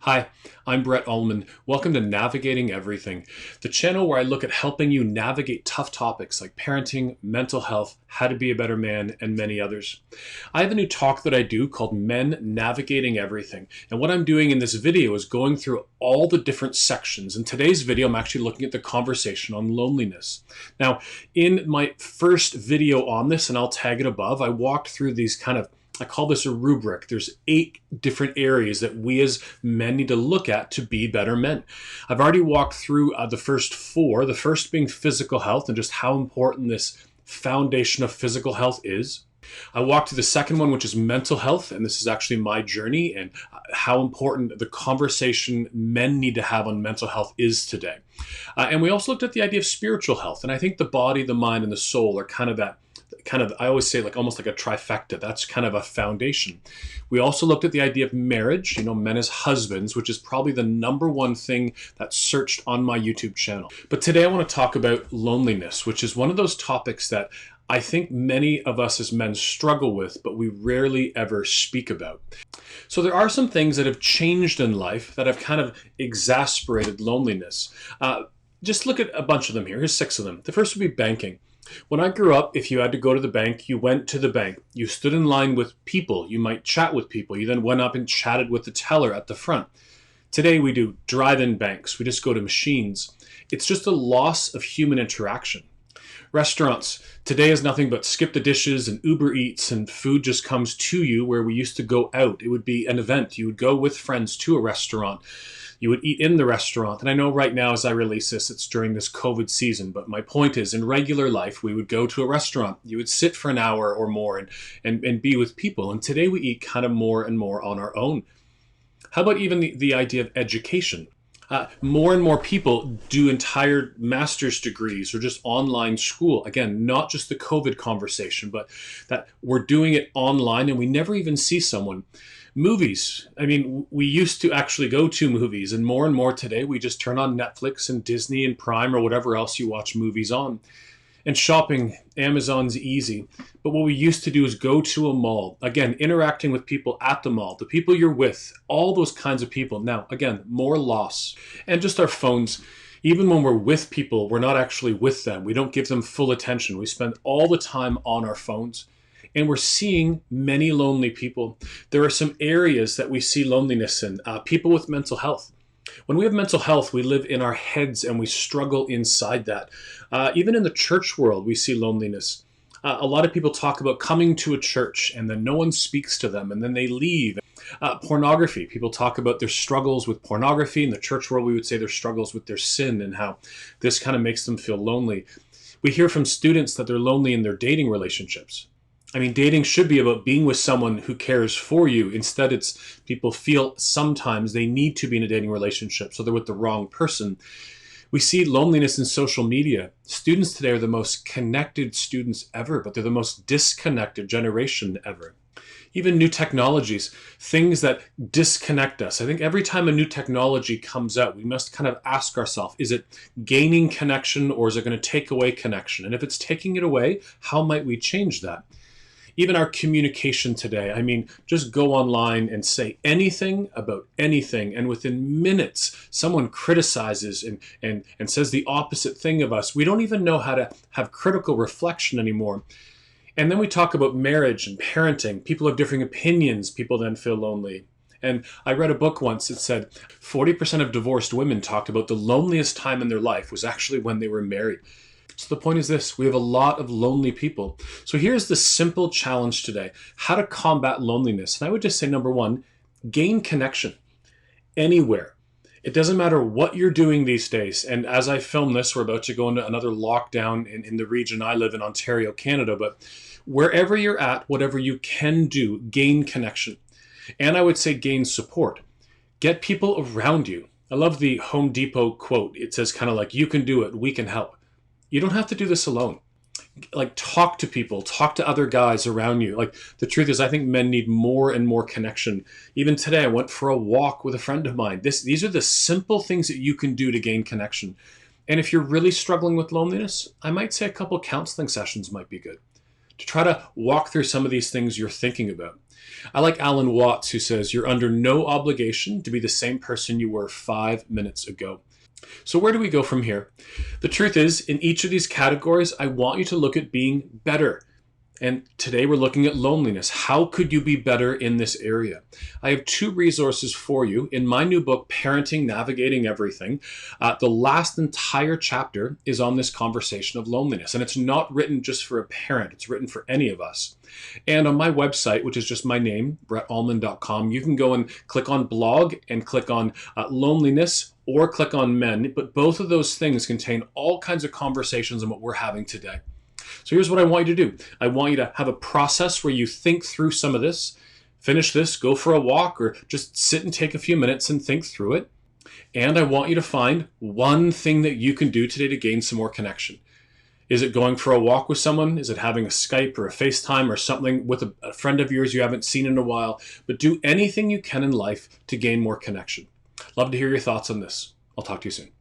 Hi, I'm Brett Ullman. Welcome to Navigating Everything, the channel where I look at helping you navigate tough topics like parenting, mental health, how to be a better man, and many others. I have a new talk that I do called Men Navigating Everything. And what I'm doing in this video is going through all the different sections. In today's video, I'm actually looking at the conversation on loneliness. Now, in my first video on this, and I'll tag it above, I walked through these I call this a rubric. There's 8 different areas that we as men need to look at to be better men. I've already walked through the first 4, the first being physical health and just how important this foundation of physical health is. I walked through the second one, which is mental health, and this is actually my journey and how important the conversation men need to have on mental health is today. And we also looked at the idea of spiritual health, and I think the body, the mind, and the soul are I always say almost like a trifecta. That's kind of a foundation. We also looked at the idea of marriage, men as husbands, which is probably the number one thing that's searched on my YouTube channel. But today I want to talk about loneliness, which is one of those topics that I think many of us as men struggle with, but we rarely ever speak about. So there are some things that have changed in life that have kind of exasperated loneliness. Just look at a bunch of them here. Here's 6 of them. The first would be banking. When I grew up, if you had to go to the bank, you went to the bank. You stood in line with people. You might chat with people. You then went up and chatted with the teller at the front. Today we do drive-in banks. We just go to machines. It's just a loss of human interaction. Restaurants. Today is nothing but skip the dishes and Uber Eats, and food just comes to you, where we used to go out. It would be an event. You would go with friends to a restaurant. You would eat in the restaurant. And I know right now as I release this, it's during this COVID season, but my point is in regular life, we would go to a restaurant. You would sit for an hour or more and be with people. And today we eat kind of more and more on our own. How about even the idea of education? More and more people do entire master's degrees or just online school. Again, not just the COVID conversation, but that we're doing it online and we never even see someone. Movies. I mean, we used to actually go to movies, and more today, we just turn on Netflix and Disney and Prime or whatever else you watch movies on. And shopping, Amazon's easy. But what we used to do is go to a mall. Again, interacting with people at the mall, the people you're with, all those kinds of people. Now, again, more loss. And just our phones. Even when we're with people, we're not actually with them. We don't give them full attention. We spend all the time on our phones. And we're seeing many lonely people. There are some areas that we see loneliness in. People with mental health. When we have mental health, we live in our heads and we struggle inside that. Even in the church world, we see loneliness. A lot of people talk about coming to a church and then no one speaks to them and then they leave. Pornography. People talk about their struggles with pornography. In the church world, we would say their struggles with their sin and how this kind of makes them feel lonely. We hear from students that they're lonely in their dating relationships. I mean, dating should be about being with someone who cares for you. Instead, it's people feel sometimes they need to be in a dating relationship, so they're with the wrong person. We see loneliness in social media. Students today are the most connected students ever, but they're the most disconnected generation ever. Even new technologies, things that disconnect us. I think every time a new technology comes out, we must kind of ask ourselves, is it gaining connection or is it going to take away connection? And if it's taking it away, how might we change that? Even our communication today, I mean, just go online and say anything about anything, and within minutes, someone criticizes and says the opposite thing of us. We don't even know how to have critical reflection anymore. And then we talk about marriage and parenting. People have differing opinions. People then feel lonely. And I read a book once that said 40% of divorced women talked about the loneliest time in their life was actually when they were married. So the point is this, we have a lot of lonely people. So here's the simple challenge today, how to combat loneliness. And I would just say, number 1, gain connection anywhere. It doesn't matter what you're doing these days. And as I film this, we're about to go into another lockdown in the region I live in, Ontario, Canada. But wherever you're at, whatever you can do, gain connection. And I would say gain support. Get people around you. I love the Home Depot quote. It says kind of like, you can do it, we can help. You don't have to do this alone. Talk to people, talk to other guys around you. The truth is, I think men need more and more connection. Even today, I went for a walk with a friend of mine. These are the simple things that you can do to gain connection. And if you're really struggling with loneliness, I might say a couple counseling sessions might be good. to try to walk through some of these things you're thinking about. I like Alan Watts, who says you're under no obligation to be the same person you were 5 minutes ago. So where do we go from here? The truth is, in each of these categories, I want you to look at being better. And today we're looking at loneliness. How could you be better in this area? I have 2 resources for you. In my new book, Parenting, Navigating Everything, the last entire chapter is on this conversation of loneliness. And it's not written just for a parent. It's written for any of us. And on my website, which is just my name, brettullman.com, you can go and click on blog and click on loneliness or click on men. But both of those things contain all kinds of conversations on what we're having today. So here's what I want you to do. I want you to have a process where you think through some of this, finish this, go for a walk, or just sit and take a few minutes and think through it. And I want you to find one thing that you can do today to gain some more connection. Is it going for a walk with someone? Is it having a Skype or a FaceTime or something with a friend of yours you haven't seen in a while? But do anything you can in life to gain more connection. Love to hear your thoughts on this. I'll talk to you soon.